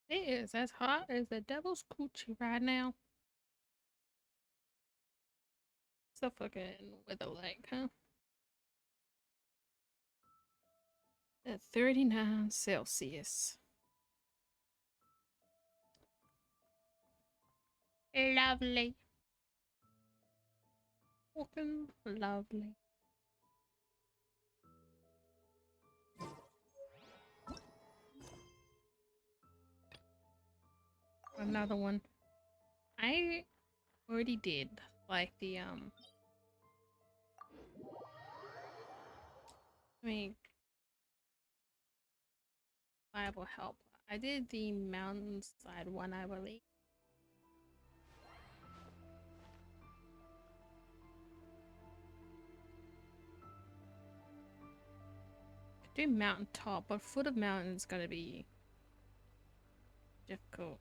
It is as hot as the devil's coochie right now. What's the fucking weather like, huh? At 39 Celsius. Lovely. Fucking lovely. Another one. I already did like the I mean viable help. I did the mountainside one, I believe. Do mountaintop, but foot of mountain is gonna be difficult.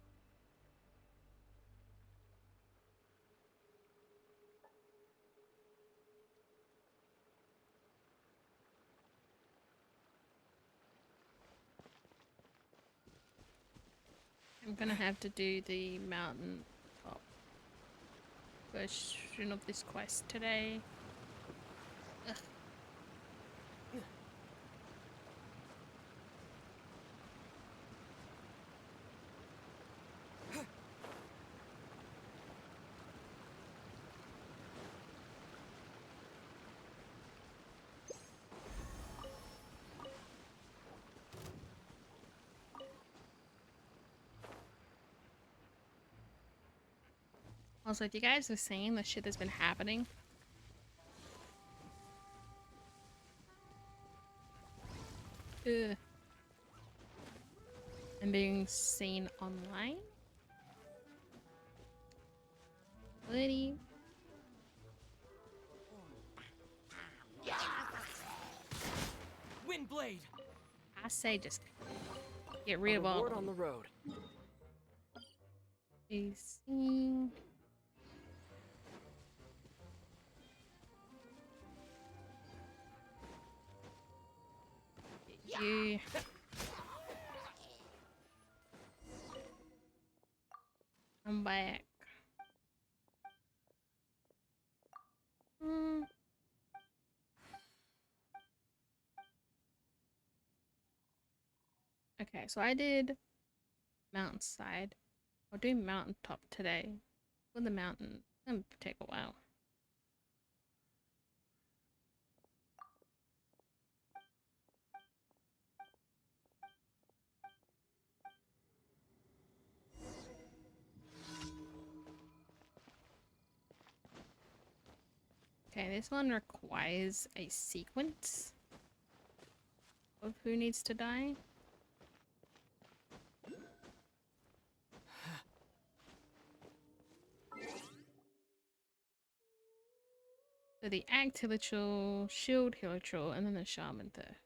I'm gonna have to do the mountain top version of this quest today. Ugh. Also, if you guys are seeing the shit that's been happening, ugh, and being seen online, buddy, Windblade. I say just get rid of all of on the them. road. AC. You. I'm back. Hmm. Okay, so I did mountainside. I'll do mountaintop today. For the mountain, it's gonna take a while. Okay, this one requires a sequence of who needs to die. So the Act Hilichurl, Shield Hilichurl, and then the Shaman there.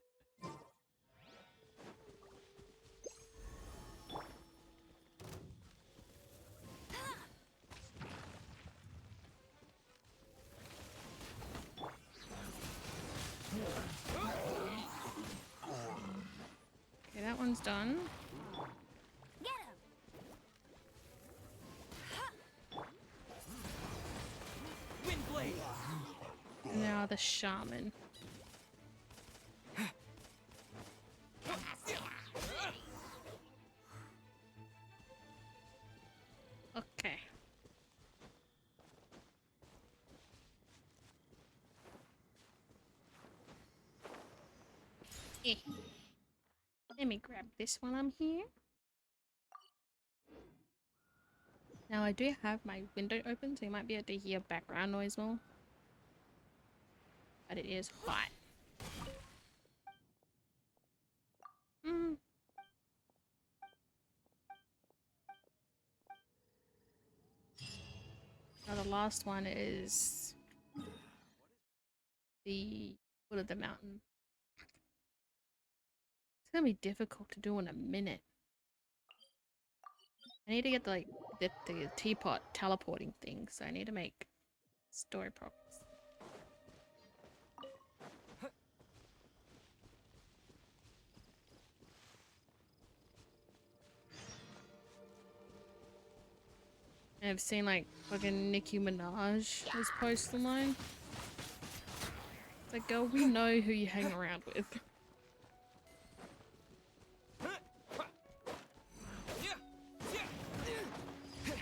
Okay, that one's done. Get him! Windblade. And now the Shaman. Okay. Eh. Let me grab this while I'm here. Now I do have my window open, so you might be able to hear background noise more. But it is hot. Mm. Now the last one is the foot of the mountain. It's gonna be difficult to do in a minute. I need to get the teapot teleporting thing, so I need to make story progress. I've seen like fucking Nicki Minaj was post online. It's like, girl, we know who you hang around with.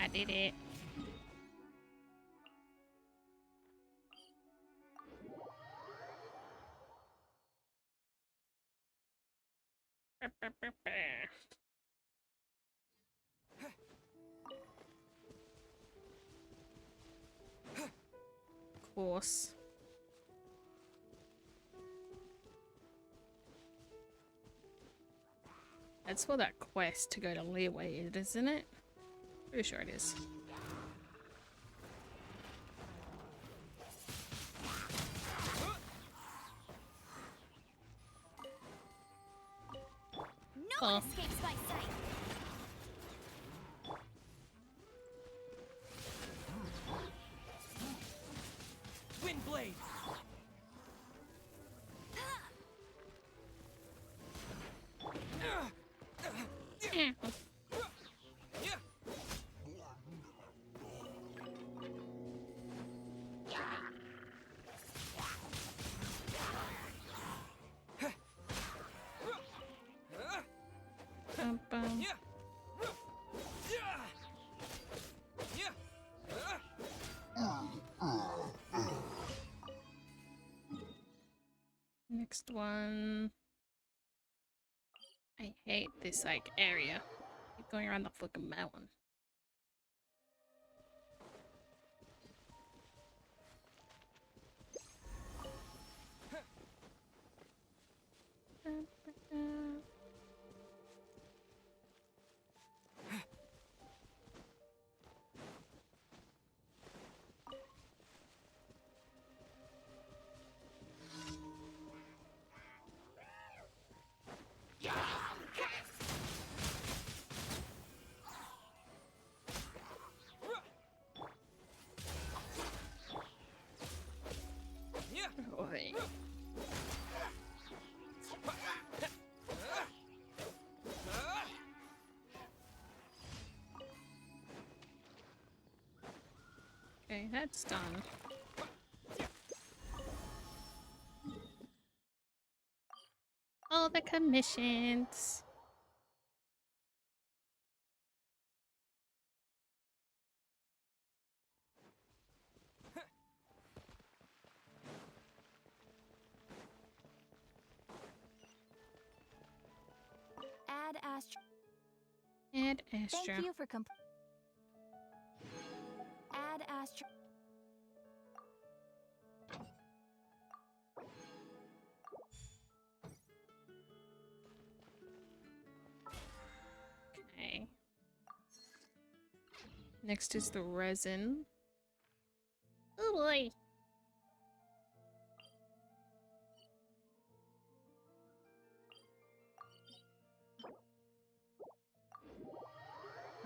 I did it. Of course. It's for that quest to go to LIYUE, isn't it? Pretty sure it is. No one escapes my sight. Wind blade. Bum, bum. Next one. I hate this like area. Keep going around the fucking mountain. Oi. Okay, that's done. All the commissions. Add Astra. And Astra. Thank you for Add Astra. Okay. Next is the resin. Oh boy.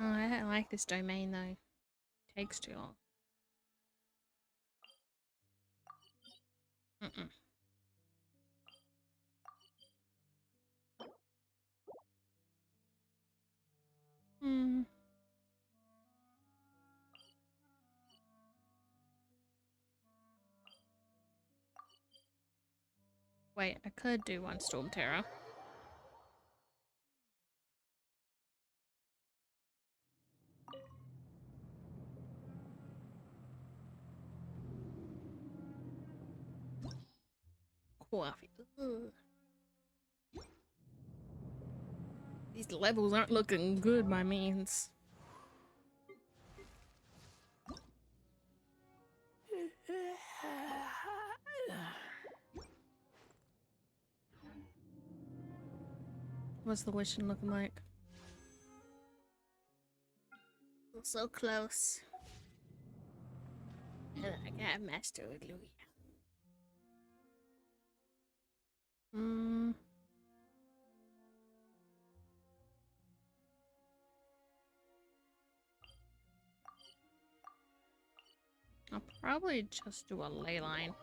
Oh, I don't like this domain though. Takes too long. Mm-mm. Hmm. Wait, I could do one Storm Terror. Coffee. Ugh. These levels aren't looking good, my means. What's the wishing looking like? So close. I got Master Illuga. Hmm. I'll probably just do a ley line.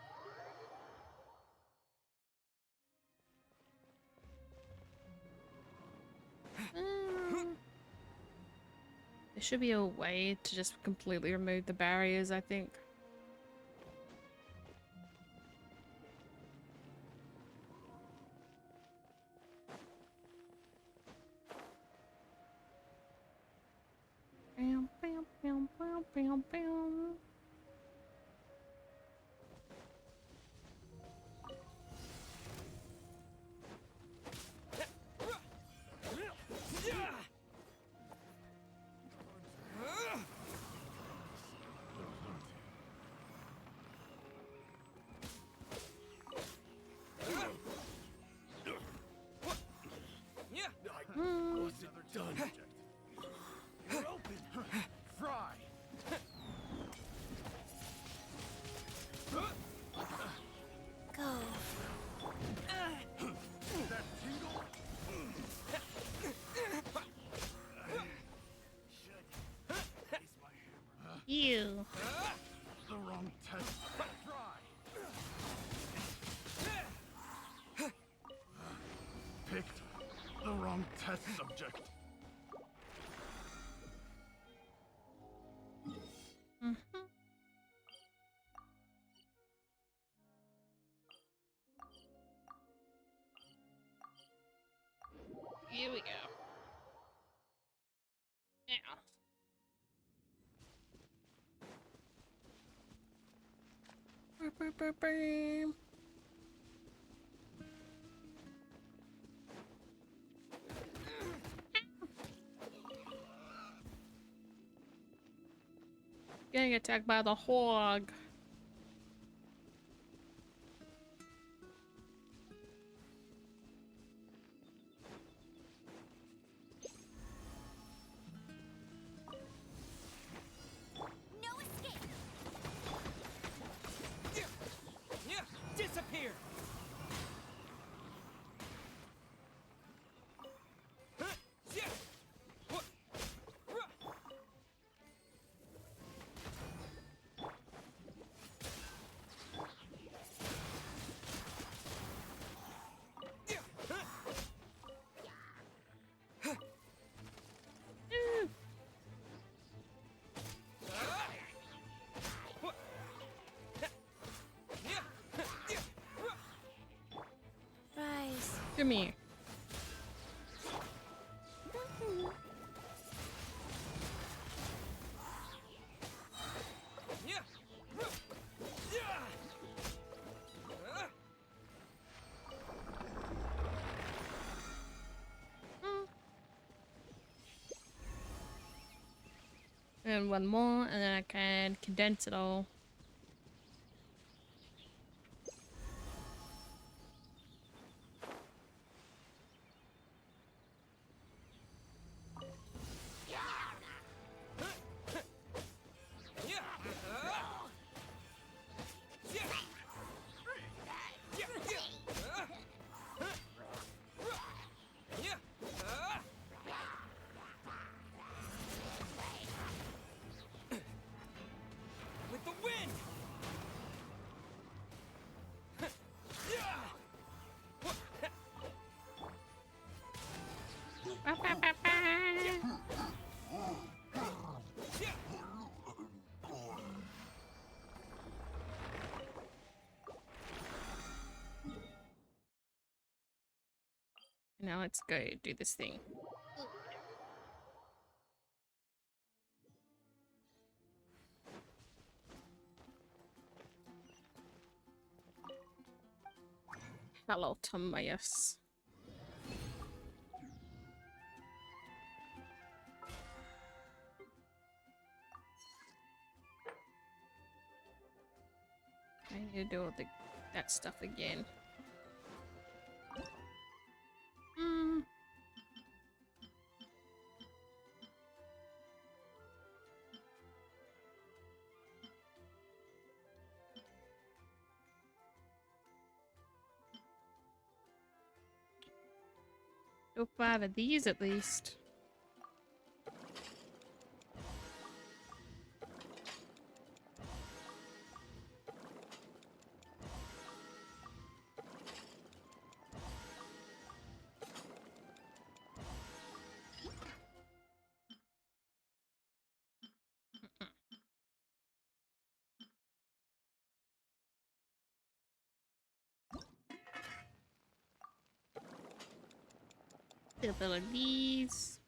There should be a way to just completely remove the barriers, I think. Bam, bam, bam, bam, bam, bam. What's it done? You're open. Fry. Go. That tingle? Should face my hammer. Ew. The wrong test. Fry. Picked the wrong test subject. Here we go. Now. Bam. Getting attacked by the hog. No escape. Disappear! Rise. Come here. And one more, and then I can condense it all. With the wind! Now let's go do this thing. Hello, Tomias. I need to do all that stuff again. Do 5 of these at least. Little bit of these.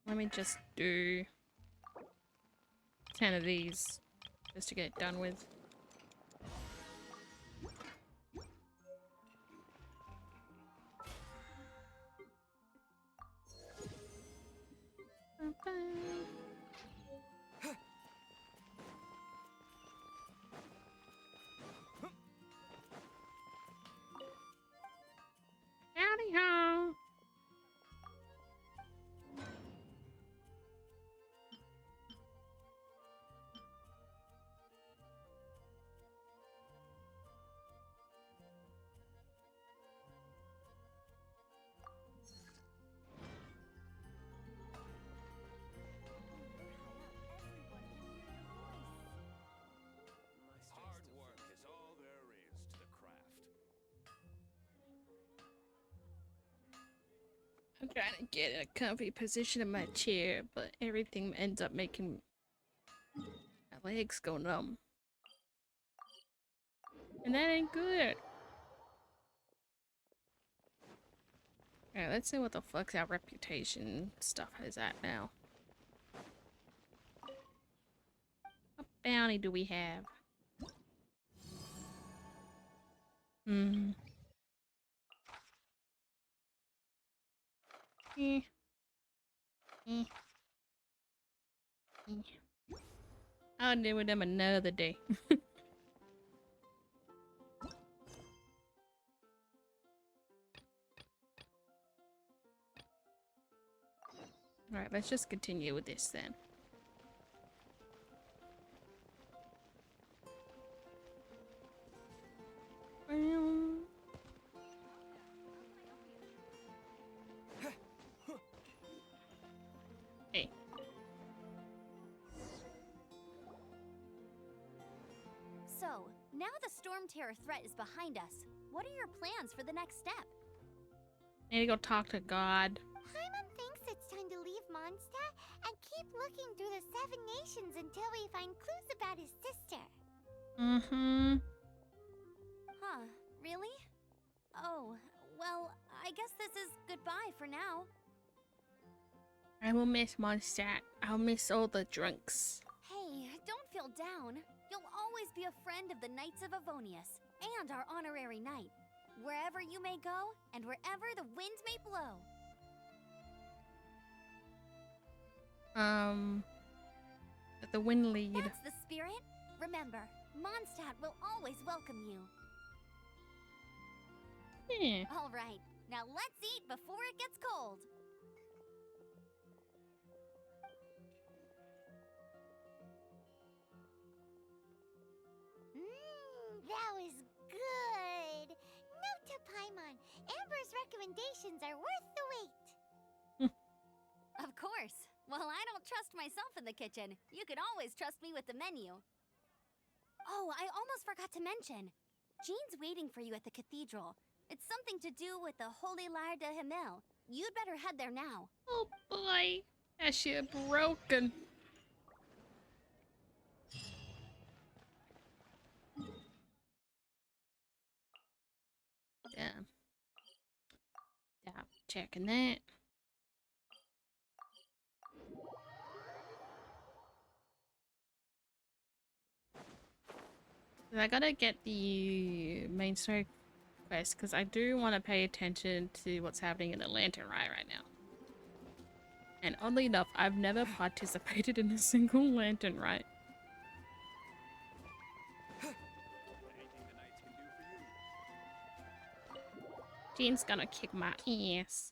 Let me just do 10 of these just to get it done with. Howdy ho! Hard work is all there is to the craft. I'm trying to get in a comfy position in my chair, but everything ends up making my legs go numb. And that ain't good. Alright, let's see what the fuck's our reputation stuff is at now. What bounty do we have? Hmm. Eh. Eh. Eh. I'll deal with them another day. Alright, let's just continue with this then. Hey. So, now the Storm Terror threat is behind us. What are your plans for the next step? Need to go talk to God. Paimon thinks it's time to leave Mondstadt and keep looking through the 7 nations until we find clues about his sister. Mm-hmm. Huh, really? Oh, well, I guess this is goodbye for now. I will miss Mondstadt. I'll miss all the drunks. Hey, don't feel down. You'll always be a friend of the Knights of Avonius and our honorary knight. Wherever you may go, and wherever the wind may blow. Let the wind lead. That's the spirit. Remember, Mondstadt will always welcome you. Yeah. All right, now let's eat before it gets cold. That was good. Note to Paimon, Amber's recommendations are worth the wait. Of course. Well, I don't trust myself in the kitchen. You can always trust me with the menu. Oh, I almost forgot to mention. Jean's waiting for you at the cathedral. It's something to do with the Holy Lyre de Himmel. You'd better head there now. Oh boy. That shit broken. Damn. Stop checking that. I gotta get the main story quest because I do want to pay attention to what's happening in the Lantern Ride right now. And oddly enough, I've never participated in a single Lantern Ride. Anything the knights can do for you. Jean's gonna kick my ass.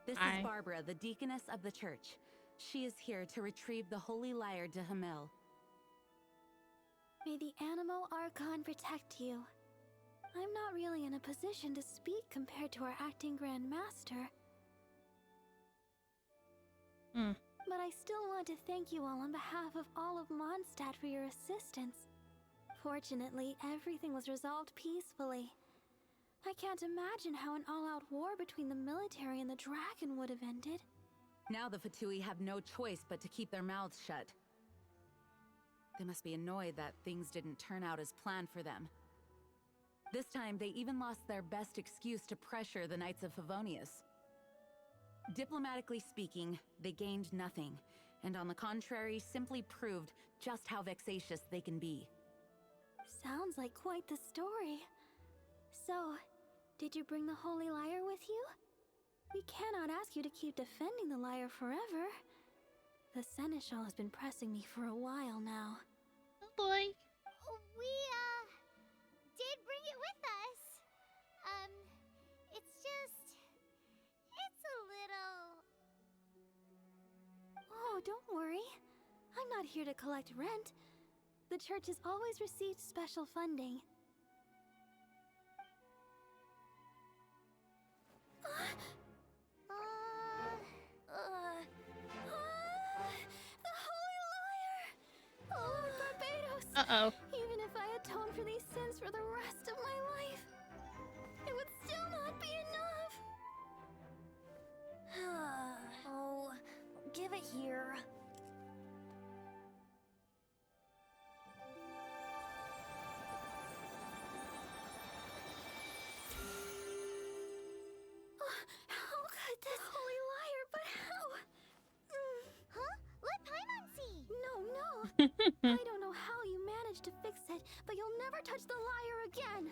This Hi. is Barbara, the deaconess of the church. She is here to retrieve the Holy Lyre de Himmel. May the Animo Archon protect you. I'm not really in a position to speak compared to our acting Grand Master. Hmm. But I still want to thank you all on behalf of all of Mondstadt for your assistance. Fortunately, everything was resolved peacefully. I can't imagine how an all-out war between the military and the dragon would have ended. Now the Fatui have no choice but to keep their mouths shut. They must be annoyed that things didn't turn out as planned for them. This time, they even lost their best excuse to pressure the Knights of Favonius. Diplomatically speaking, they gained nothing, and on the contrary, simply proved just how vexatious they can be. Sounds like quite the story. So, did you bring the Holy Lyre with you? We cannot ask you to keep defending the lyre forever. The Seneschal has been pressing me for a while now. Oh boy. We, did bring it with us. It's just... It's a little... Oh, don't worry. I'm not here to collect rent. The church has always received special funding. The Holy Lyre! Lord Barbados! Uh-oh. Even if I atone for these sins for the rest of my life, it would still not be enough! Oh, give it here. How could this Holy Lyre, but how? Huh? Let Paimon see! No. I don't know how you managed to fix it, but you'll never touch the lyre again!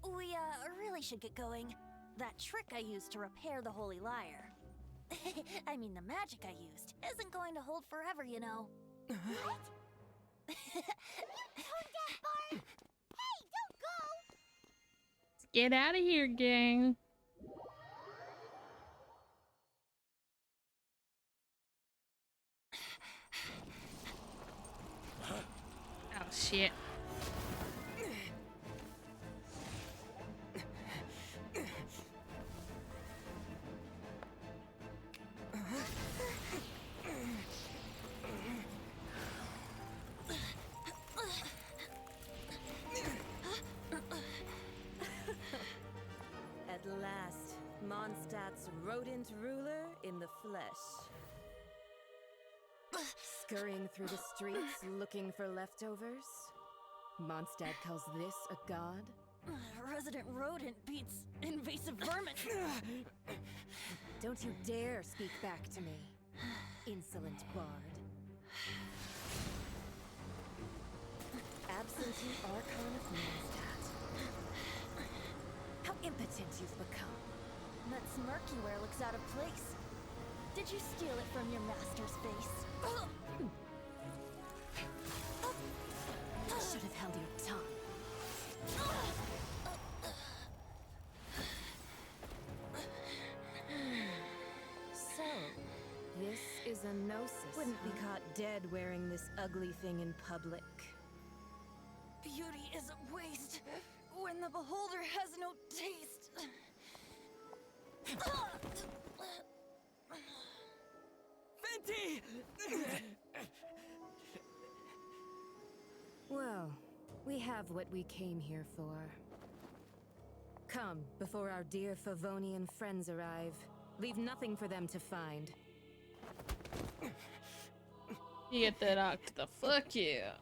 We, really should get going. That trick I used to repair the Holy Lyre. I mean, the magic I used isn't going to hold forever, you know. What? You tone-deaf Bard! Hey, don't go! Get out of here, gang. Oh shit. At last, Mondstadt's rodent ruler in the flesh. Scurrying through the streets looking for leftovers? Mondstadt calls this a god? Resident rodent beats invasive vermin. Don't you dare speak back to me, insolent bard. Absentee Archon of Mondstadt. How impotent you've become. That smirk you wear looks out of place. Did you steal it from your master's face? Should have held your tongue. So, this is a gnosis. Wouldn't be caught dead wearing this ugly thing in public. Beauty is a waste when the beholder has no taste. Venti! Well, we have what we came here for. Come, before our dear Favonian friends arrive. Leave nothing for them to find. You get that oct the fuck yeah.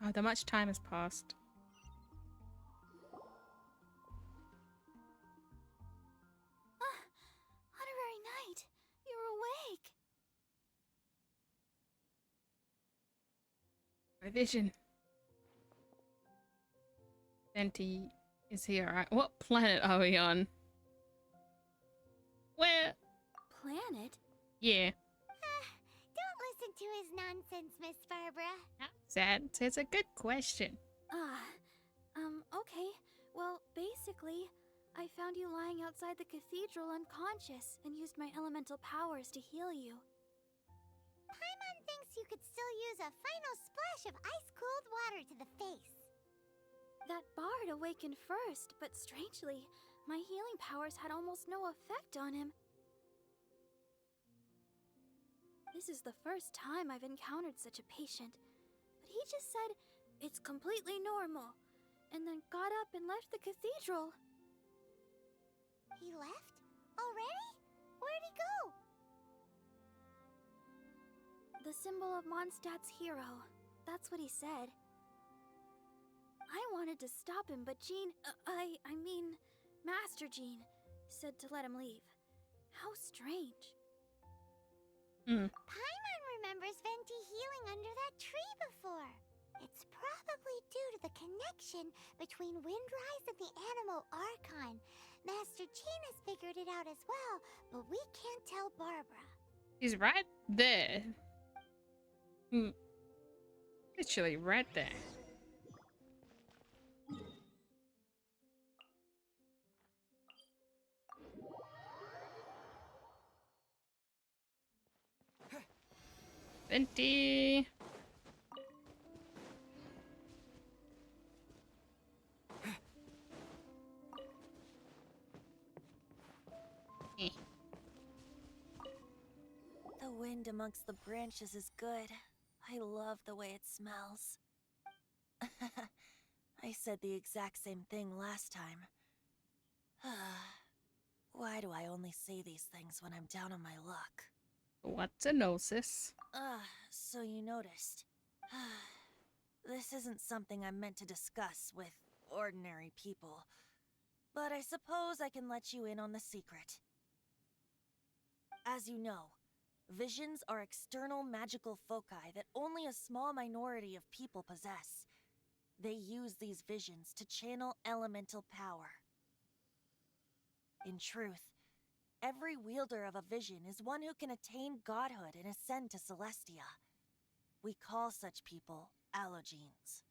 Oh, that much time has passed. Honorary Knight, you're awake! My vision. Venti is here, right? What planet are we on? Where? Planet? Yeah. Don't listen to his nonsense, Miss Barbara. It's a good question. Okay. Well, basically, I found you lying outside the cathedral unconscious and used my elemental powers to heal you. Paimon thinks you could still use a final splash of ice-cold water to the face. That bard awakened first, but strangely, my healing powers had almost no effect on him. This is the first time I've encountered such a patient, but he just said it's completely normal, and then got up and left the cathedral. He left? Already? Where'd he go? The symbol of Mondstadt's hero. That's what he said. I wanted to stop him, but Jean, I mean, Master Jean, said to let him leave. How strange. Paimon remembers Venti healing under that tree before. It's probably due to the connection between Windrise and the Animal Archon. Master Jean has figured it out as well, but we can't tell Barbara. He's right there. Literally right there. Venti. The wind amongst the branches is good. I love the way it smells. I said the exact same thing last time. Why do I only say these things when I'm down on my luck? What's a gnosis? So you noticed. This isn't something I'm meant to discuss with ordinary people, but I suppose I can let you in on the secret. As you know, visions are external magical foci that only a small minority of people possess. They use these visions to channel elemental power. In truth, every wielder of a vision is one who can attain godhood and ascend to Celestia. We call such people allogenes.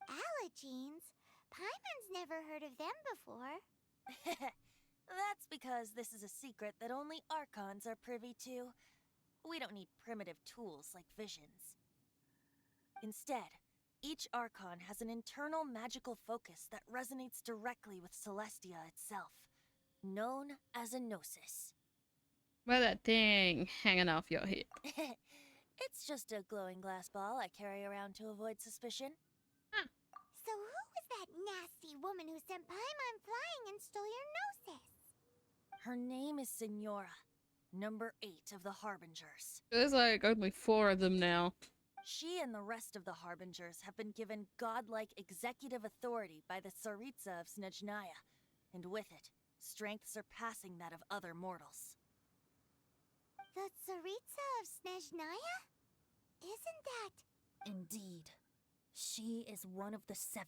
Allogenes? Paimon's never heard of them before. That's because this is a secret that only Archons are privy to. We don't need primitive tools like visions. Instead, each Archon has an internal magical focus that resonates directly with Celestia itself, known as a gnosis. Well, that thing hanging off your head. It's just a glowing glass ball I carry around to avoid suspicion. So who was that nasty woman who sent Paimon flying and stole your gnosis? Her name is Signora, number 8 of the Harbingers. There's like only 4 of them now. She and the rest of the Harbingers have been given godlike executive authority by the Tsaritsa of Snezhnaya, and with it, strength surpassing that of other mortals. The Tsaritsa of Snezhnaya? Isn't that... Indeed. She is one of the 7.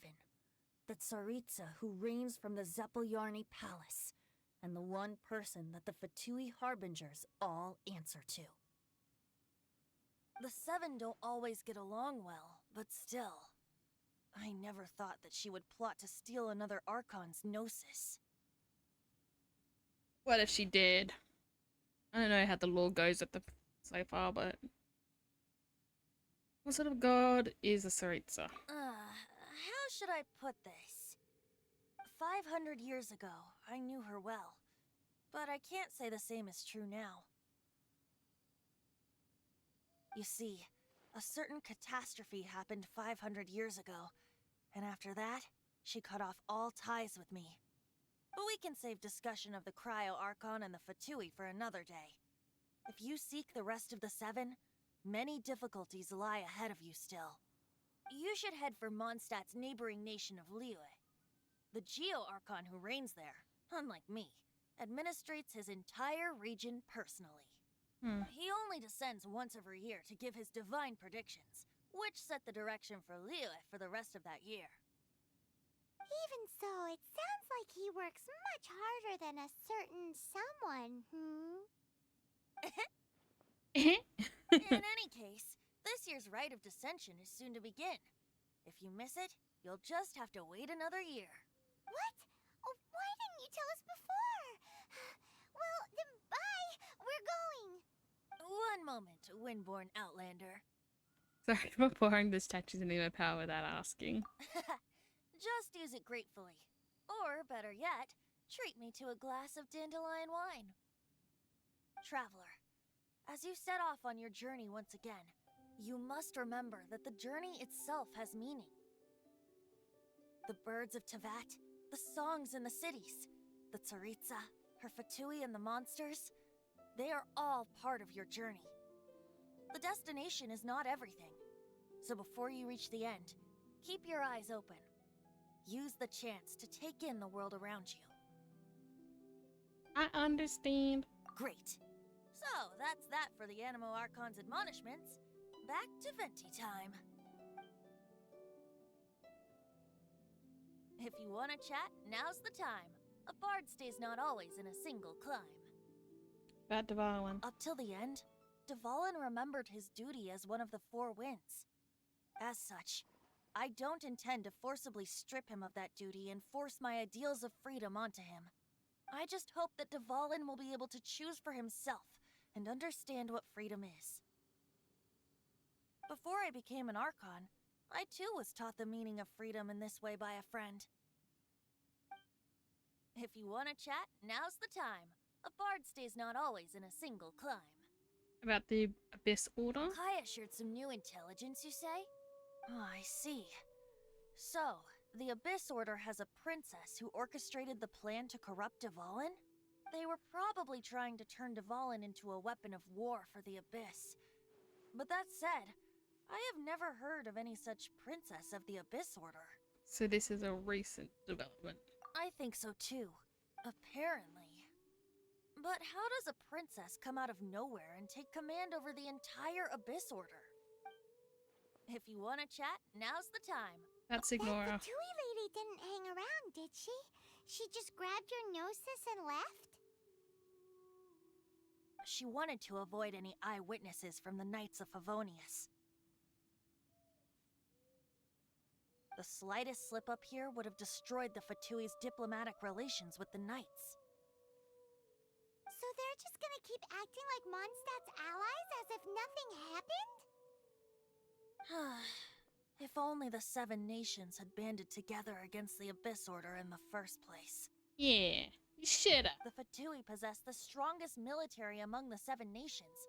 The Tsaritsa who reigns from the Zeppeljorny Palace, and the one person that the Fatui Harbingers all answer to. The 7 don't always get along well, but still. I never thought that she would plot to steal another Archon's gnosis. What if she did? I don't know how the lore goes at the so far, but what sort of god is a Tsaritsa? How should I put this? 500 years ago, I knew her well, but I can't say the same is true now. You see, a certain catastrophe happened 500 years ago, and after that, she cut off all ties with me. But we can save discussion of the Cryo Archon and the Fatui for another day. If you seek the rest of the 7, many difficulties lie ahead of you still. You should head for Mondstadt's neighboring nation of LIYUE. The Geo Archon who reigns there, unlike me, administrates his entire region personally. He only descends once every year to give his divine predictions, which set the direction for LIYUE for the rest of that year. Even so, it sounds like he works much harder than a certain someone, In any case, this year's Rite of Descension is soon to begin. If you miss it, you'll just have to wait another year. What? Oh, why didn't you tell us before? Well, then bye! We're going! One moment, Windborn Outlander. Sorry for pouring the statues in the power without asking. Just use it gratefully. Or, better yet, treat me to a glass of dandelion wine. Traveler, as you set off on your journey once again, you must remember that the journey itself has meaning. The birds of Tevat, the songs in the cities, the Tsaritsa, her Fatui and the monsters, they are all part of your journey. The destination is not everything, so before you reach the end, keep your eyes open. Use the chance to take in the world around you. I understand. Great. So, that's that for the Animo Archon's admonishments. Back to Venti time. If you want to chat, now's the time. A bard stays not always in a single climb. About Dvalin. Up till the end, Dvalin remembered his duty as one of the Four Winds. As such, I don't intend to forcibly strip him of that duty and force my ideals of freedom onto him. I just hope that Dvalin will be able to choose for himself and understand what freedom is. Before I became an Archon, I too was taught the meaning of freedom in this way by a friend. If you want to chat, now's the time. A bard stays not always in a single climb. About the Abyss Order? Kaya shared some new intelligence, you say? Oh, I see. So, the Abyss Order has a princess who orchestrated the plan to corrupt Dvalin? They were probably trying to turn Dvalin into a weapon of war for the Abyss. But that said, I have never heard of any such princess of the Abyss Order. So this is a recent development. I think so too. Apparently. But how does a princess come out of nowhere and take command over the entire Abyss Order? If you want to chat, now's the time. That's Ignora. That Fatui lady didn't hang around, did she? She just grabbed your gnosis and left? She wanted to avoid any eyewitnesses from the Knights of Favonius. The slightest slip up here would have destroyed the Fatui's diplomatic relations with the Knights. So they're just gonna keep acting like Mondstadt's allies as if nothing happened? If only the 7 nations had banded together against the Abyss Order in the first place. Yeah, you should have. The Fatui possess the strongest military among the 7 nations,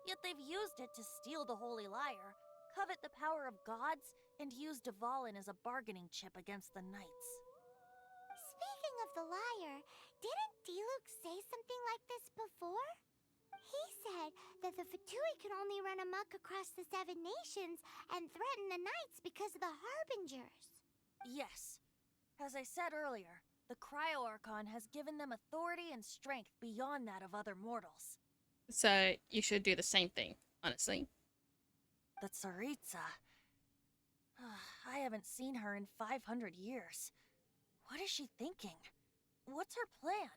yet they've used it to steal the Holy Lyre, covet the power of gods, and use Dvalin as a bargaining chip against the Knights. Speaking of the lyre, didn't Diluc say something like this before? He said that the Fatui could only run amok across the 7 nations and threaten the Knights because of the Harbingers. Yes. As I said earlier, the Cryo-Archon has given them authority and strength beyond that of other mortals. So you should do the same thing, honestly. The Tsaritsa. I haven't seen her in 500 years. What is she thinking? What's her plan?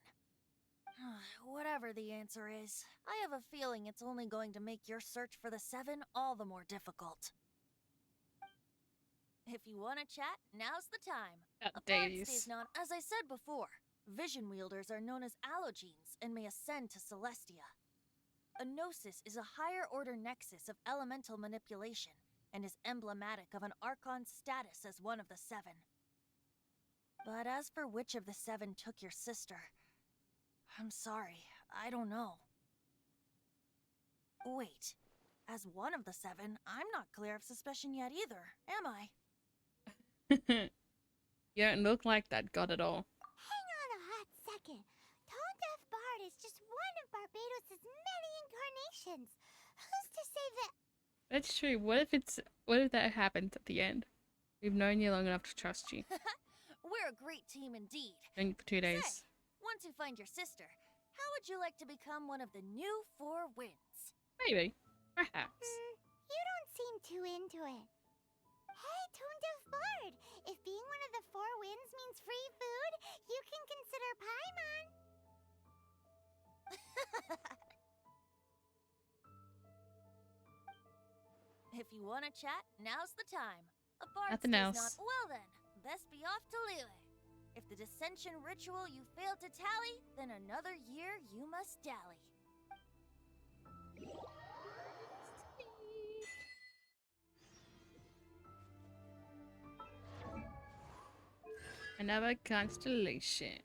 Whatever the answer is, I have a feeling it's only going to make your search for the 7 all the more difficult. If you want to chat, now's the time. A bard stays not, as I said before, vision wielders are known as allogenes and may ascend to Celestia. A gnosis is a higher order nexus of elemental manipulation and is emblematic of an Archon's status as one of the 7. But as for which of the 7 took your sister, I'm sorry, I don't know. Wait, as one of the 7, I'm not clear of suspicion yet either, am I? You don't look like that god at all. Hang on a hot second. Tone Deaf Bard is just one of Barbados' many incarnations. Who's to say that... That's true. What if that happens at the end? We've known you long enough to trust you. We're a great team indeed. Known you for 2 days. Say, once you find your sister, how would you like to become one of the new 4 winds? Maybe. Perhaps. You don't seem too into it. Hey, Tone Deaf Bard! If being one of the 4 winds means free food, you can consider Paimon. If you want to chat, now's the time. A bard Nothing stays else. Not... Well then, best be off to LIYUE. If the dissension ritual you fail to tally, then another year you must dally. Another constellation.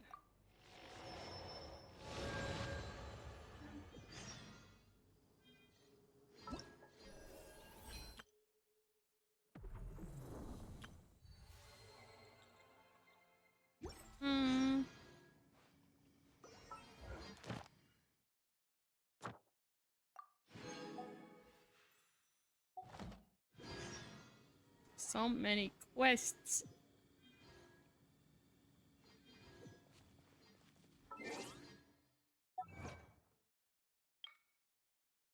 Hmm. So many quests.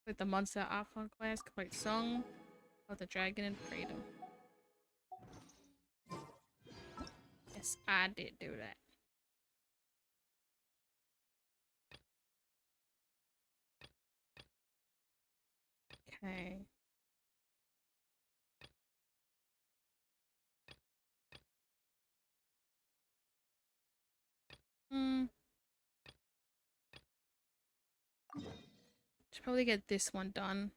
With the monster Archon quest, complete song of the dragon and freedom. Yes, I did do that. Okay. Hmm. Should probably get this one done.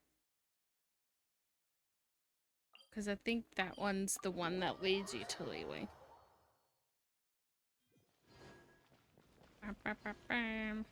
Because I think that one's the one that leads you to LIYUE. Bam, bam, bam, bam.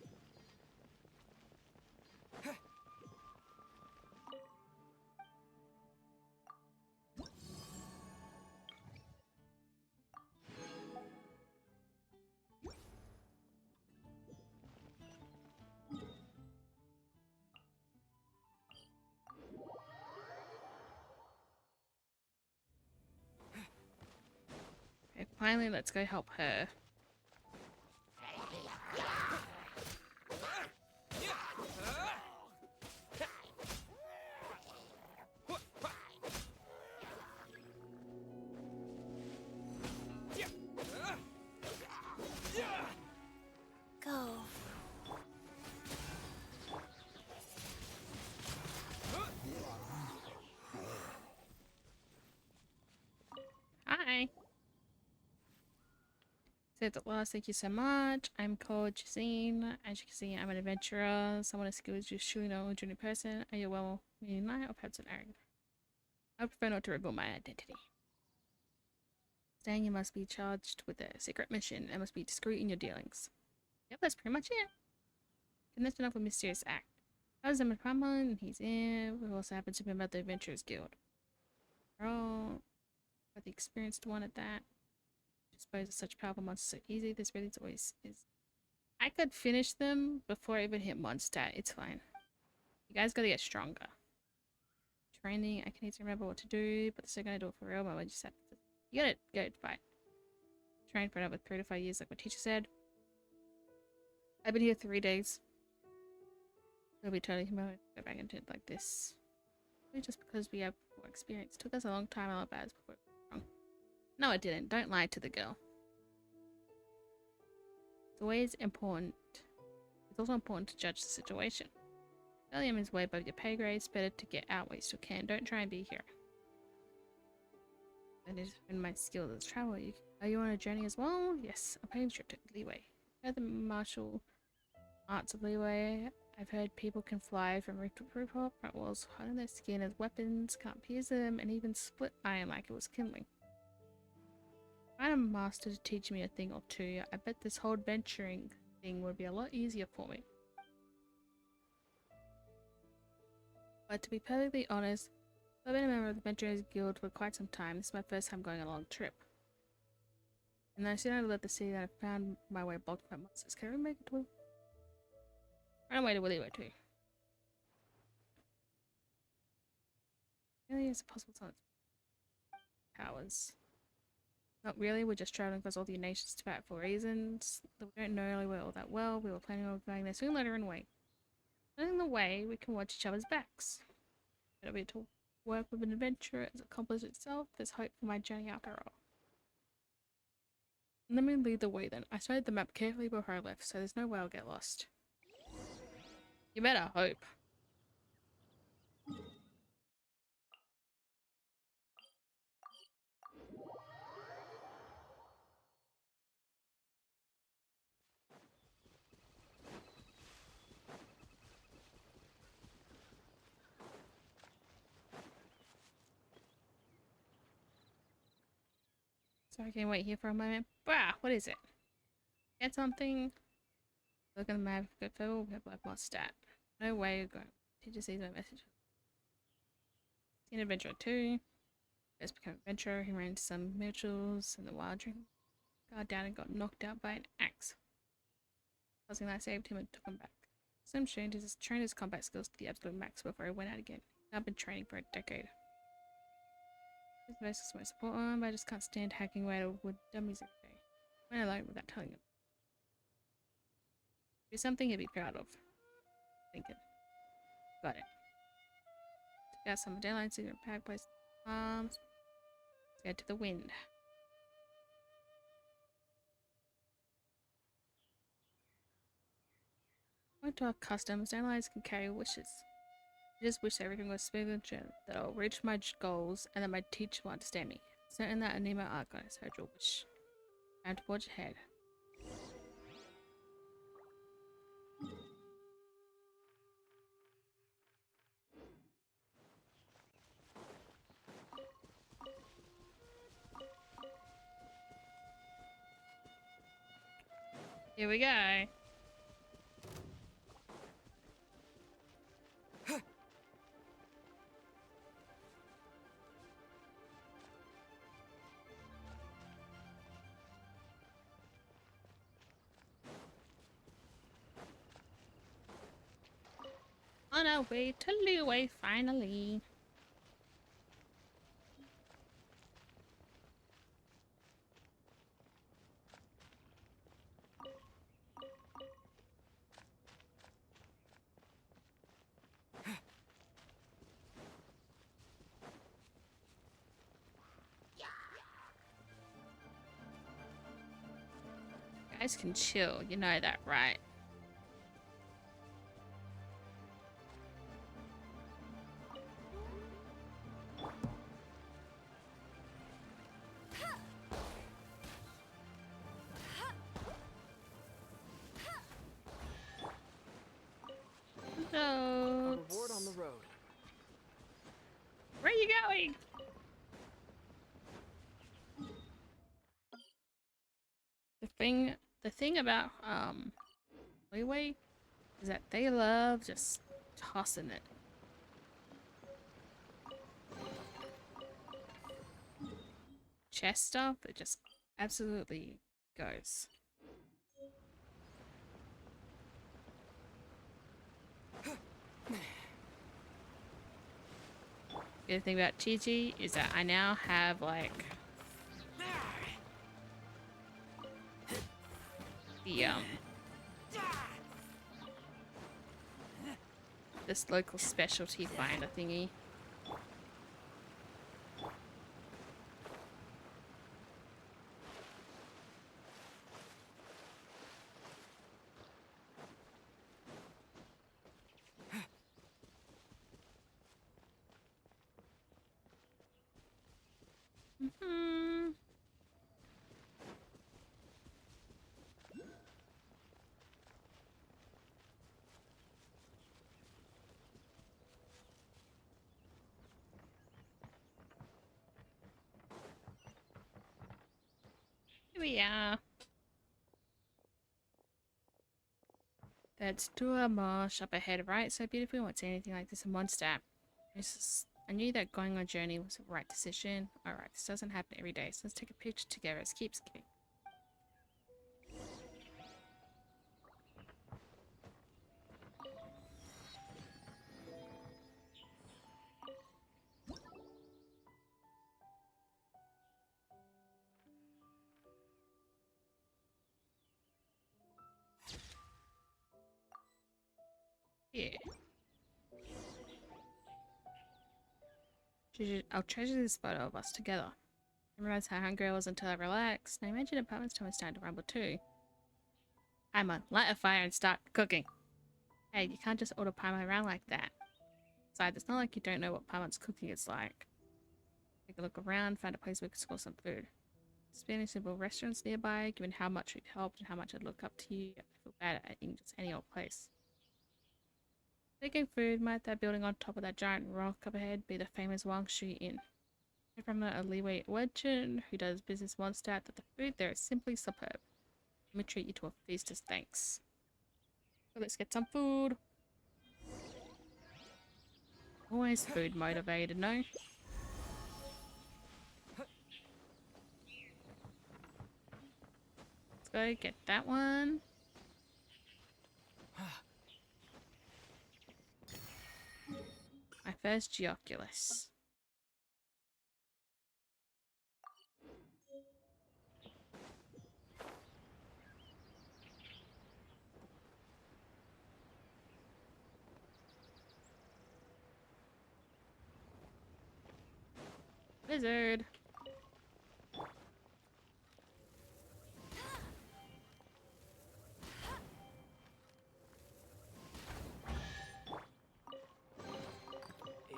Okay, finally, let's go help her. Go. Hi. Said at last, thank you so much. I'm called Jazine. As you can see, I'm an adventurer, someone as skilled as you truly know a junior person. Are you well meaning knight or perhaps an arrogant? I prefer not to reveal my identity. Saying you must be charged with a secret mission and must be discreet in your dealings. Yep, that's pretty much it. Connect enough with mysterious act. I was in Pamon and he's in. We also happen to be about the Adventurers Guild. We're all but the experienced one at that. Dispose of such powerful monsters so easy. This really always is. I could finish them before I even hit Mondstadt. It's fine. You guys gotta get stronger. Training, I can need to remember what to do, but the second I do it for real, my mind just happens. You gotta go fight. Train for another 3 to 5 years, like my teacher said. I've been here 3 days. It'll be totally human. Go back into it like this. Maybe just because we have more experience. It took us a long time, a lot of bad before it went wrong. No, it didn't. Don't lie to the girl. It's always important. It's also important to judge the situation. William is way above your pay grade. It's better to get out while you still can. Don't try and be here. That is in my skills as a traveler. Are you on a journey as well? Yes, I'm paying trip to LIYUE. Heard the martial arts of LIYUE. I've heard people can fly from roof to rooftop, front walls, hiding their skin as weapons, can't pierce them, and even split iron like it was kindling. Find a master to teach me a thing or two. I bet this whole adventuring thing would be a lot easier for me. But to be perfectly honest, I've been a member of the Adventurers Guild for quite some time. This is my first time going on a long trip. And then I soon let the city that I found my way blocked by monsters. Can I make it to run away to LIYUE too? Really is it possible to powers? Not really, we're just traveling across all the nations to bat for reasons that we don't know LIYUE all that well. We were planning on going there soon later in the way. And in the way, we can watch each other's backs. Better be to work with an adventurer as accomplished itself. There's hope for my journey after all. Let me lead the way then. I studied the map carefully before I left, so there's no way I'll get lost. You better hope. So I can wait here for a moment. Bah, what is it? Get something? Look at the map. Good photo. We have black mod stat. No way you're going. Teacher sees my message. Seen adventure 2. First become adventurer. He ran into some mutuals in the wild drink. Got down and got knocked out by an axe. Something that saved him and took him back. Slim trained his combat skills to the absolute max before he went out again. I've been training for a decade. His most is my support arm, but I just can't stand hacking away at wood dummies every day. Went alone without telling him. Do something he'd be proud of. Thinking. Got it. Took out some dandelions in your pack, placed arms. Let's head to the wind. Going to our customs, dandelions can carry wishes. I just wish everything was smooth and gentle, that I'll reach my goals and that my teacher will understand me. Certain that Anima Argon has heard your wish. Time to forge ahead. Here we go. On our way to LIYUE, finally. Guys can chill, you know that, right? No. Reward on the road. Where are you going? The thing about LIYUE is that they love just tossing it. Chest stuff, it just absolutely goes. The other thing about Chi is that I now have like the this local specialty finder thingy. Here we are. That's Dua Marsh up ahead, right? So beautiful. I won't see anything like this in one step. I knew that going on a journey was the right decision. Alright, this doesn't happen every day, so let's take a picture together as keepsake. Yeah. I'll treasure this photo of us together. I realized how hungry I was until I relaxed. Now imagine apartment's time is starting to rumble too. Paimon, light a fire and start cooking. Hey, you can't just order Paimon around like that. Besides, it's not like you don't know what Paimon's cooking is like. Take a look around, find a place where we can score some food. There's many simple restaurants nearby. Given how much we've helped and how much I look up to you, I feel bad at eating just any old place. Taking food, might that building on top of that giant rock up ahead be the famous Wangshu Inn? From a LIYUE legend who does business Mondstadt that the food there is simply superb. Let me treat you to a feast as thanks. So let's get some food. Always food motivated, no? Let's go get that one. My first Geoculus. Blizzard.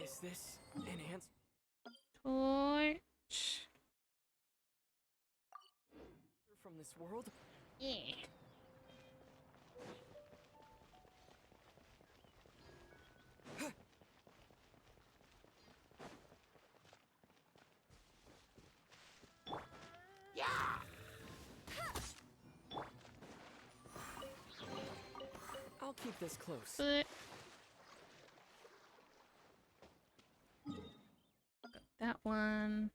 Is this enhanced? Torch. From this world? Yeah. I'll keep this close. But got that one.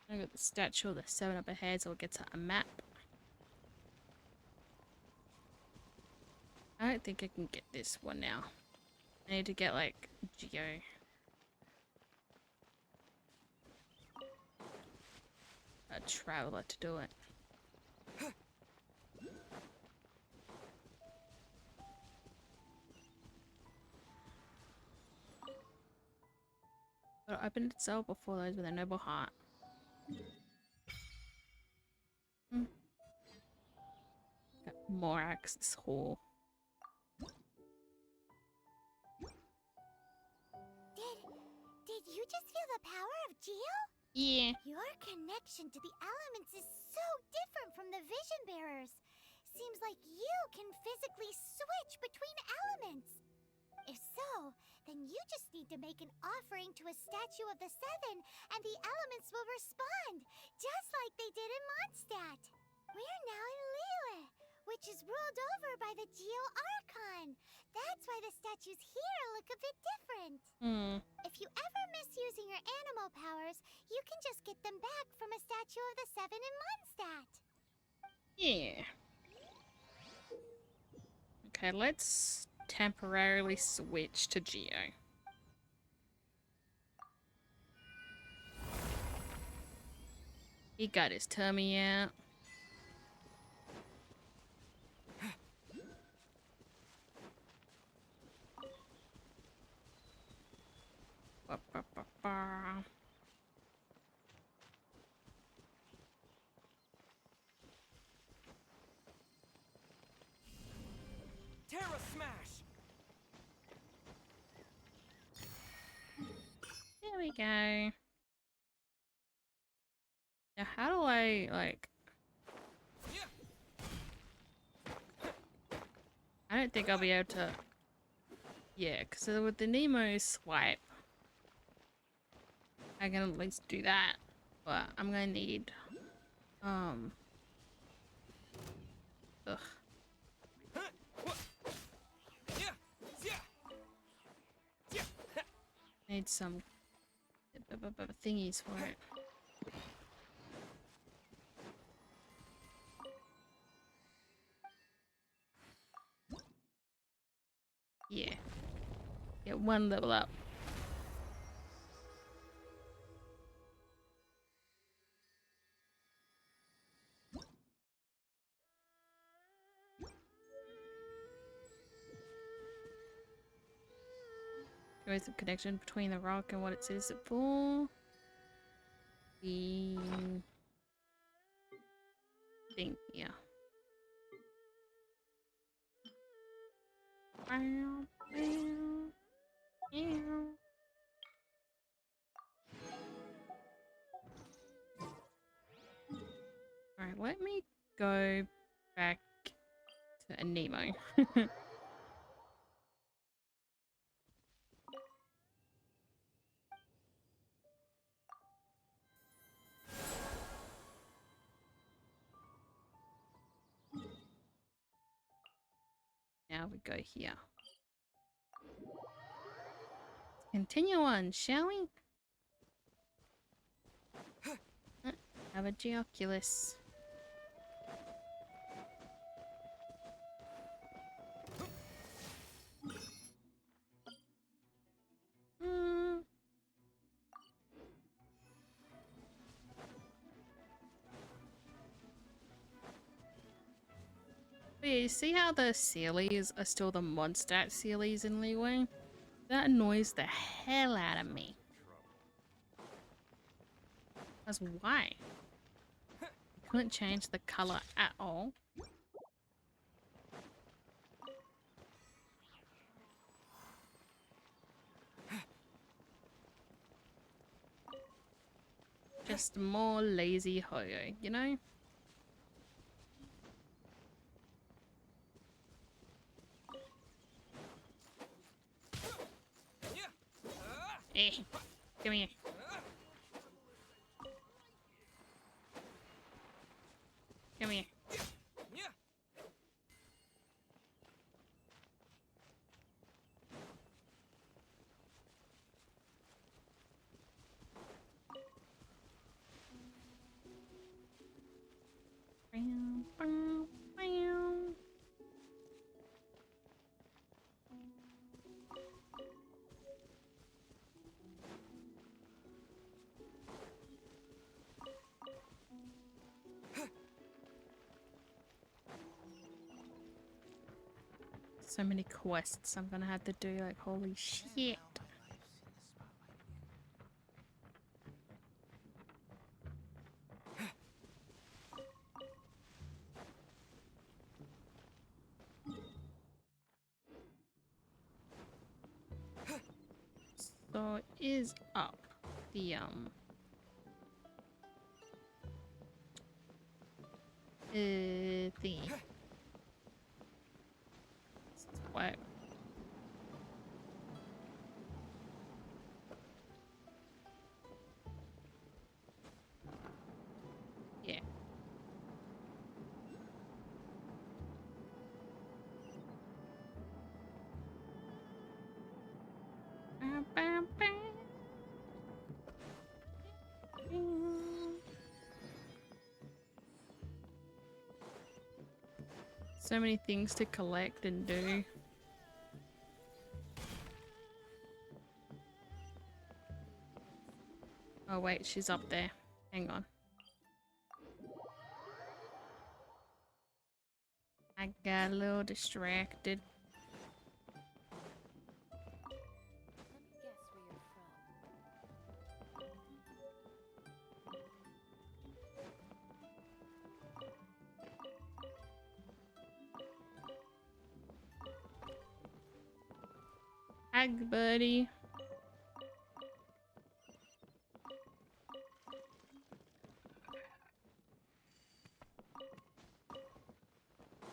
I got the statue of the 7 up ahead, so it gets a map. I don't think I can get this one now. I need to get like Geo. A traveler to do it. But it opened itself before those with a noble heart. Got more axes hole. Did you just feel the power of Geo? Yeah. Your connection to the elements is so different from the vision bearers. Seems like you can physically switch between elements. If so, then you just need to make an offering to a statue of the 7 and the elements will respond, just like they did in Mondstadt. We're now in LIYUE, which is ruled over by the Geo Archon. That's why the statues here look a bit different. If you ever miss using your animal powers, you can just get them back from a statue of the 7 in Mondstadt. Yeah. Okay, let's temporarily switch to Geo. He got his tummy out. Ba, ba, ba, ba. Terra Smash! There we go. Now, how do I, like... I don't think I'll be able to... Yeah, because with the Nemo swipe, I can at least do that. But I'm gonna need... Ugh. Need some... thingies for it. Yeah. Get one level up. There is a connection between the rock and what it says it for. The thing, yeah. let me go back to Nemo. Now we go here. Let's continue on, shall we? Have a Geoculus. But yeah, you see how the Sealies are still the Mondstadt Sealies in LIYUE? That annoys the hell out of me. Because why? You couldn't change the color at all. Just more lazy hoyo, you know? Eh, come here. Come here. Bam, bam, bam. So many quests I'm gonna have to do, like holy shit. So it is up the thingy. What? Yeah. Bam, bam, bam. So many things to collect and do. Oh wait, she's up there. Hang on. I got a little distracted. Hi, buddy.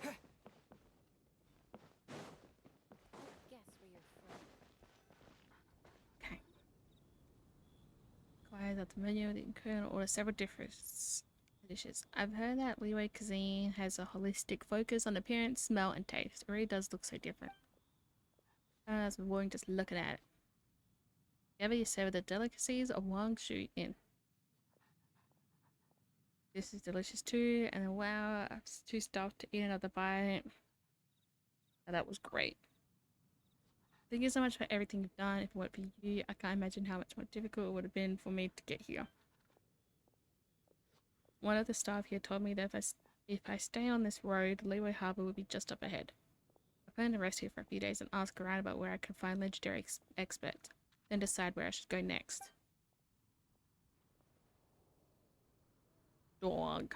Okay. Acquire that the menu that you can order several different dishes. I've heard that LIYUE cuisine has a holistic focus on appearance, smell, and taste. It really does look so different. I was rewarding just looking at it. Ever you savor the delicacies of Wangshu Inn. This is delicious too, and wow, I'm too stuffed to eat another bite. Oh, that was great. Thank you so much for everything you've done. If it weren't for you, I can't imagine how much more difficult it would have been for me to get here. One of the staff here told me that if I stay on this road, LIYUE Harbor will be just up ahead. I plan to rest here for a few days and ask around about where I can find legendary experts, then decide where I should go next. Dog.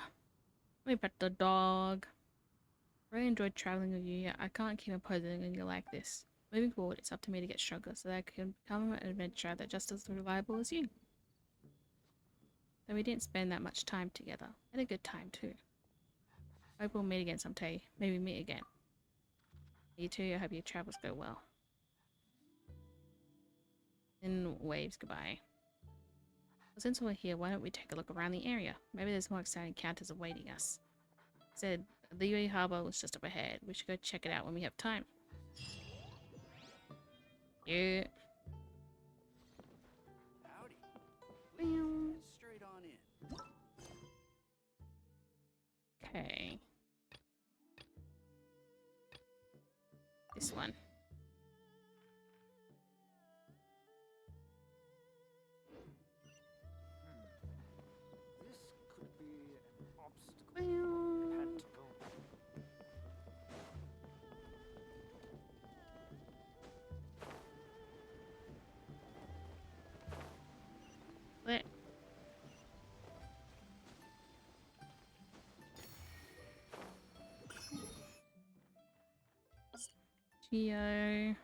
Let me pet the dog. Really enjoyed traveling with you. I can't keep imposing on you like this. Moving forward, it's up to me to get stronger so that I can become an adventurer that's just as reliable as you. Though we didn't spend that much time together. Had a good time too. Hope we'll meet again someday. Maybe meet again. You too. I hope your travels go well. And waves goodbye. Well, since we're here, why don't we take a look around the area? Maybe there's more exciting encounters awaiting us. Said LIYUE Harbor was just up ahead. We should go check it out when we have time. Yeah. Howdy. Meow. And straight on in. Okay. This one. This could be an obstacle. Meow. Pentagon. What? Geo.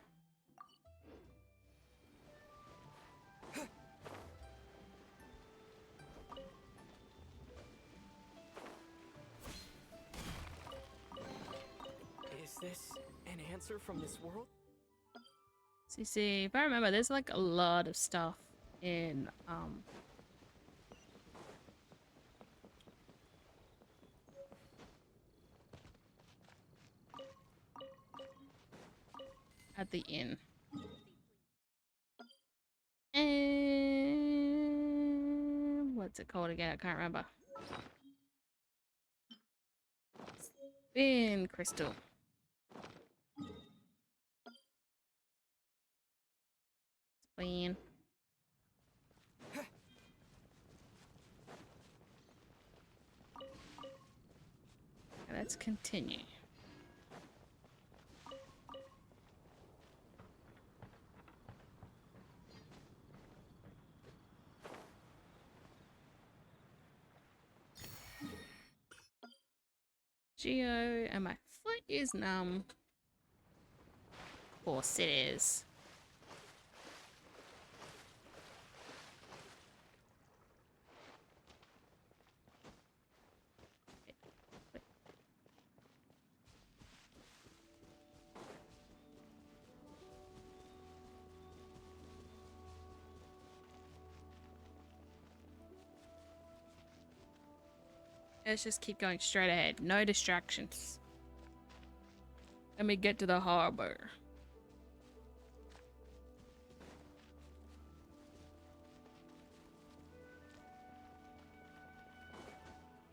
Is this an answer from this world? See, if I remember, there's like a lot of stuff in at the inn. And what's it called again? I can't remember. Spin crystal. Spin. Let's continue. Geo, and my foot is numb. Of course it is. Let's just keep going straight ahead. No distractions. Let me get to the harbor.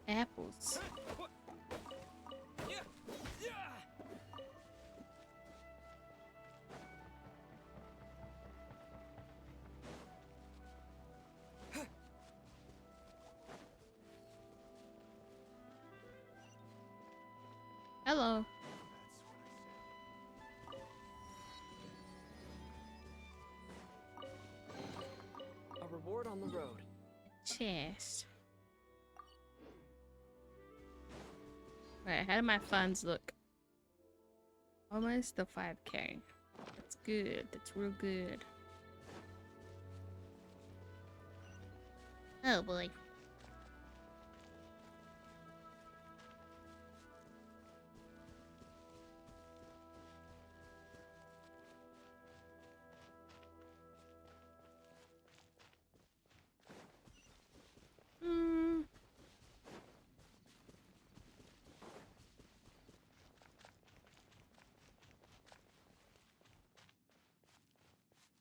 Apples. Hello. A reward on the road. Chest. Right, how do my funds look? Almost the 5K. That's good. That's real good. Oh boy.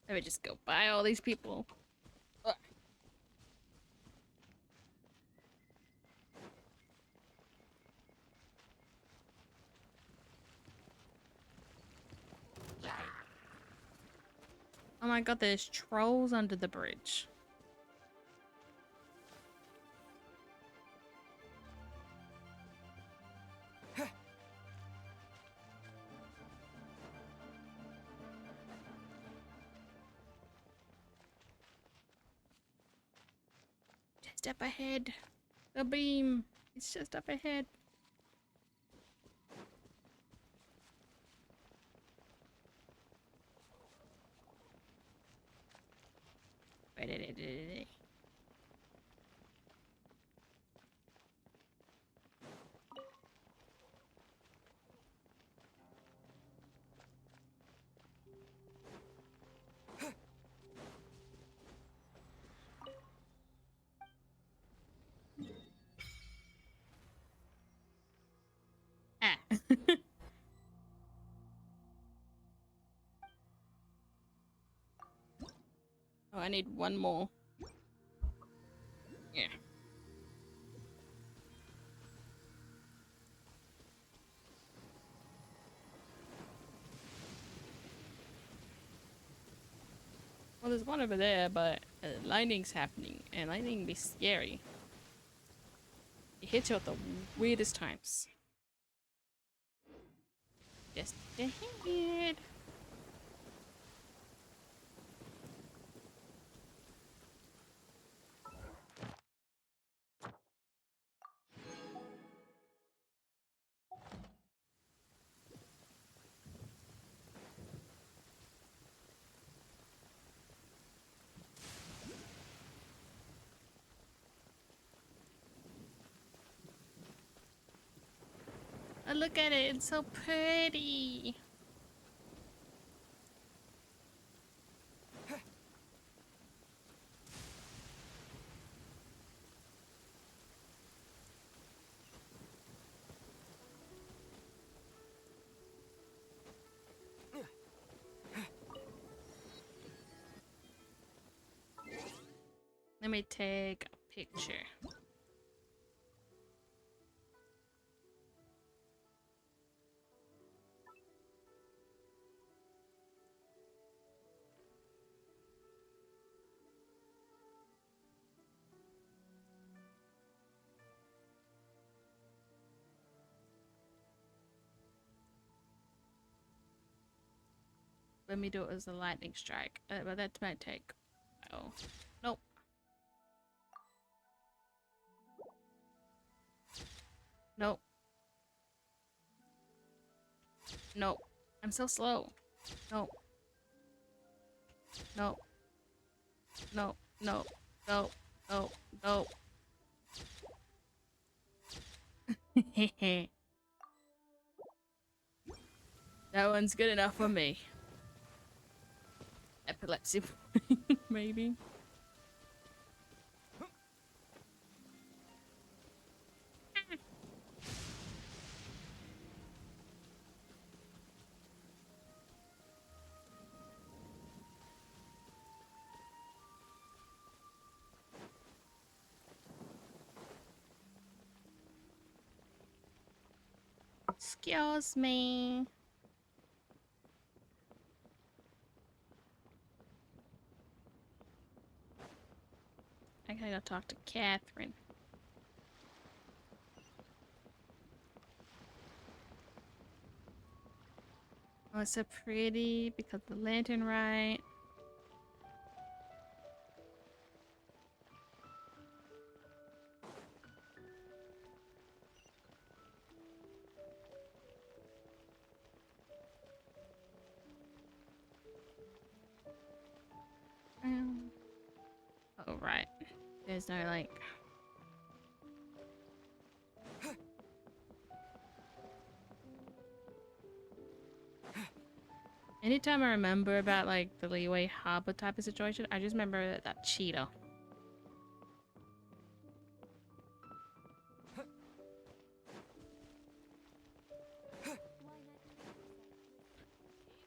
Let me just go buy all these people. Ugh. Oh my god, there's trolls under the bridge. Just up ahead. The beam. It's just up ahead. Wait. Oh, I need one more. Yeah. Well, there's one over there, but lightning's happening, and lightning be scary. It hits you at the weirdest times. Just a hit. Oh, look at it, it's so pretty. Let me take a picture. Let me do it as a lightning strike. But that might take. Oh. Nope. Nope. Nope. I'm so slow. Nope. Nope. Nope. Nope. Nope. Nope. Nope. That one's good enough for me. Epilepsy, maybe. Excuse me. I gotta go talk to Catherine. Oh, it's so pretty because the lantern, right? Oh, right. There's no, like... Anytime I remember about, like, the LIYUE harbor type of situation, I just remember that cheetah.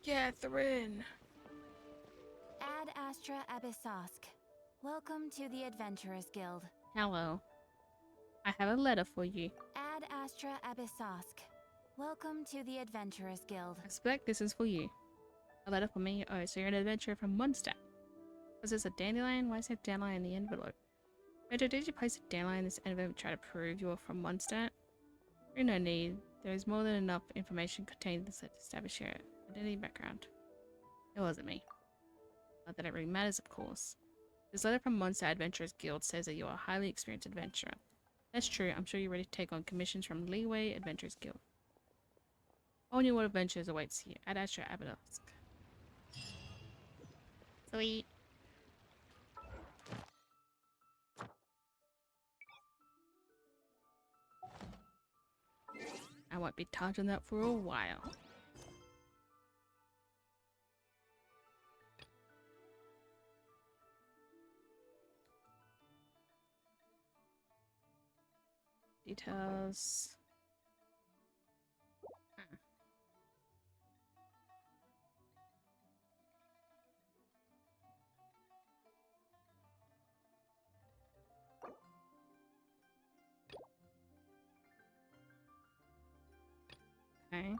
Catherine! Ad Astra Abyssosk. Welcome to the Adventurers Guild. Hello. I have a letter for you. Ad Astra Abyssosk. Welcome to the Adventurers Guild. I suspect this is for you. A letter for me? Oh, so you're an adventurer from Mondstadt. Was this a dandelion? Why is there a dandelion in the envelope? Major, did you place a dandelion in this envelope and try to prove you are from Mondstadt? There's no need. There is more than enough information contained in this to establish your identity background. It wasn't me. Not that it really matters, of course. This letter from Mondstadt Adventurers Guild says that you are a highly experienced adventurer. That's true. I'm sure you're ready to take on commissions from LIYUE Adventurers Guild. All new world adventures awaits you at Astra Abydos. Sweet. I won't be touching that for a while. Details. Okay.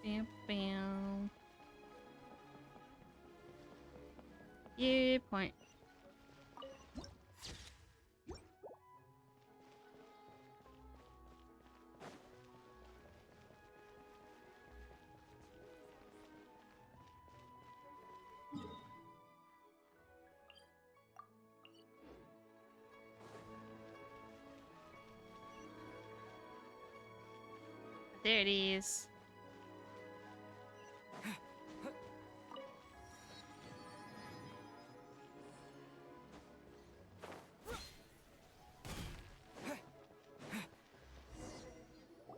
Bam, bam. Yeah, point. There it is.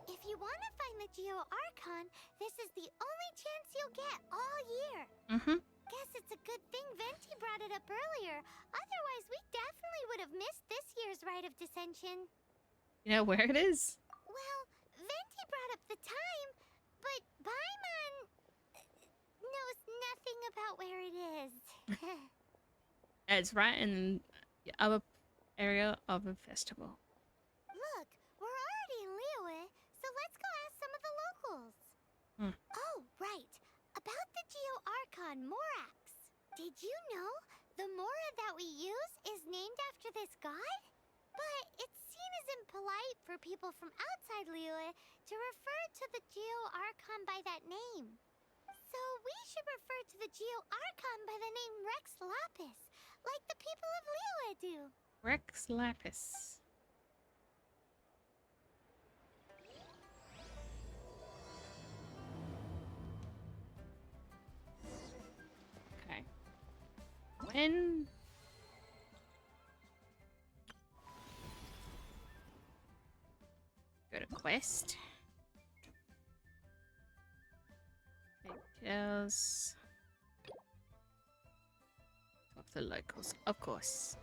If you want to find the Geo Archon, this is the only chance you'll get all year. Mm-hmm. Guess it's a good thing Venti brought it up earlier. Otherwise, we definitely would have missed this year's Rite of Dissension. You know where it is? Well, Venti brought up the time, but Paimon knows nothing about where it is. It's right in the other area of the festival. Look, we're already in Liyue, so let's go ask some of the locals. Hmm. Oh, right. About the Geo Archon Morax. Did you know the Mora that we use is named after this god? But it's seen as impolite for people from outside Liyue to refer to the Geo Archon by that name. So we should refer to the Geo Archon by the name Rex Lapis, like the people of Liyue do. Rex Lapis. Okay. When? Go to quest. Details. Talk to the locals, of course.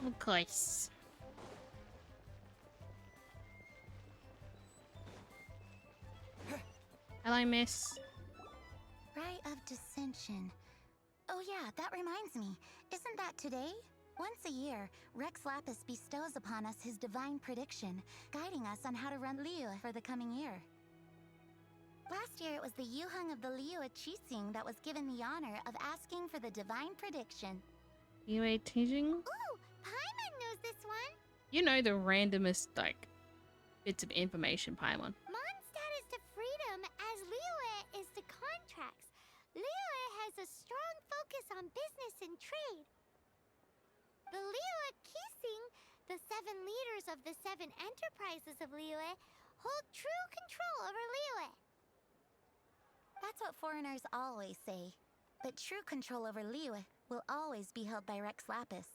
Of course. Hello, miss. Rite of Dissension. Oh yeah, that reminds me. Isn't that today? Once a year, Rex Lapis bestows upon us his divine prediction, guiding us on how to run Liyue for the coming year. Last year, it was the Yuheng of the Liyue Qixing that was given the honor of asking for the divine prediction. You teaching? Ooh, Paimon knows this one! You know the randomest, like, bits of information, Paimon. Mondstadt is to freedom as Liyue is to contracts. Liyue has a strong focus on business and trade. The Liyue Qixing, the 7 leaders of the 7 enterprises of Liyue, hold true control over Liyue. That's what foreigners always say. But true control over Liyue will always be held by Rex Lapis.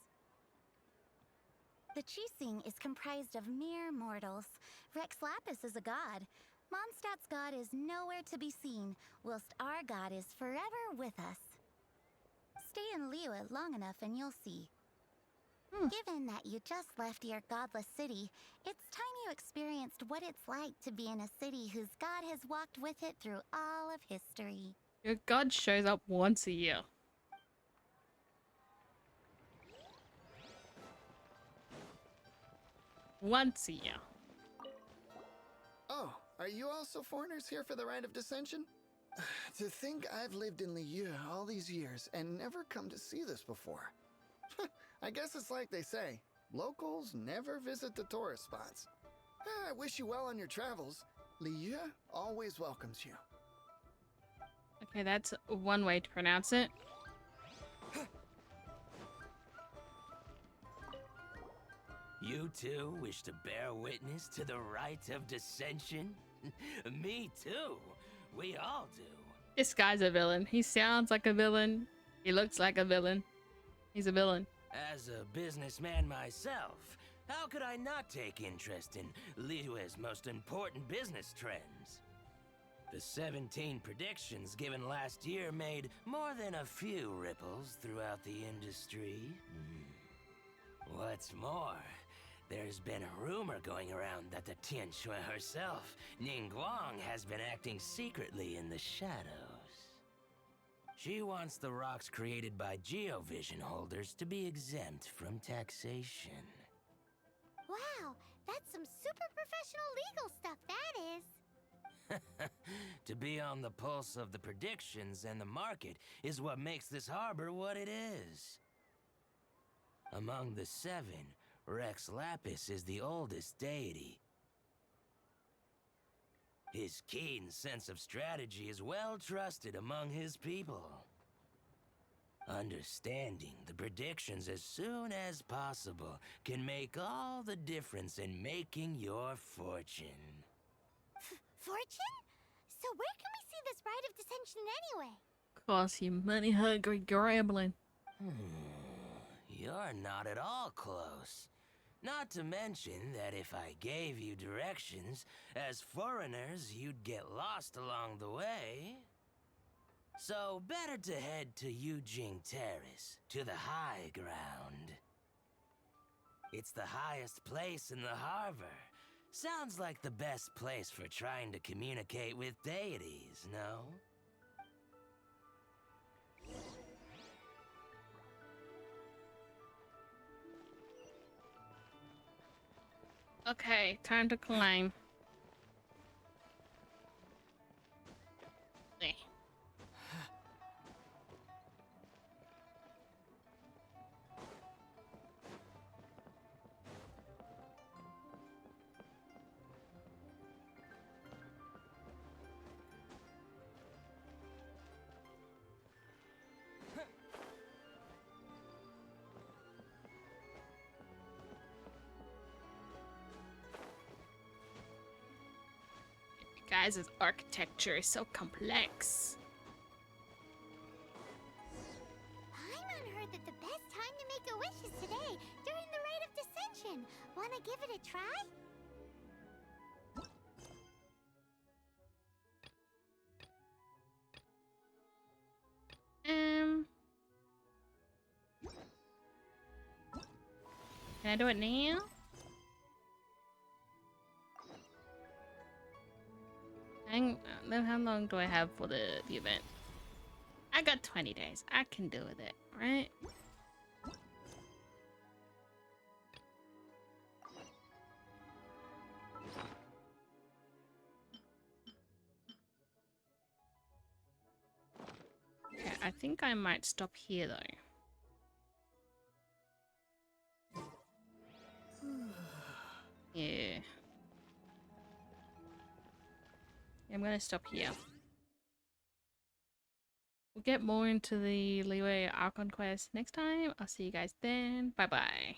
The Qixing is comprised of mere mortals. Rex Lapis is a god. Mondstadt's god is nowhere to be seen, whilst our god is forever with us. Stay in Liyue long enough and you'll see. Given that you just left your godless city, it's time you experienced what it's like to be in a city whose god has walked with it through all of history. Your god shows up once a year. Once a year. Oh, are you also foreigners here for the Rite of Dissension? To think I've lived in LIYUE all these years and never come to see this before. I guess it's like they say, locals never visit the tourist spots. I wish you well on your travels. LIYUE always welcomes you. Okay, that's one way to pronounce it. You too wish to bear witness to the Rite of Dissension? Me too. We all do. This guy's a villain. He sounds like a villain. He looks like a villain. He's a villain. As a businessman myself, how could I not take interest in Liyue's most important business trends? The 17 predictions given last year made more than a few ripples throughout the industry. What's more, there's been a rumor going around that the Tianshui herself, Ningguang, has been acting secretly in the shadows. She wants the rocks created by Geovision holders to be exempt from taxation. Wow, that's some super professional legal stuff, that is. To be on the pulse of the predictions and the market is what makes this harbor what it is. Among the seven, Rex Lapis is the oldest deity. His keen sense of strategy is well trusted among his people. Understanding the predictions as soon as possible can make all the difference in making your fortune. Fortune? So where can we see this rite of dissension anyway? Cause you money hungry gremlin. You're not at all close. Not to mention that if I gave you directions, as foreigners, you'd get lost along the way. So better to head to Yujing Terrace, to the high ground. It's the highest place in the harbor. Sounds like the best place for trying to communicate with deities, no? Okay, time to climb. Eh. Guys, this architecture is so complex. Paimon heard that the best time to make a wish is today, during the rite of dissension. Wanna give it a try? Can I do it now? How long do I have for the event? I got 20 days. I can do with it, right? Okay, I think I might stop here though. Yeah. I'm gonna stop here. We'll get more into the LIYUE Archon quest next time. I'll see you guys then. Bye bye.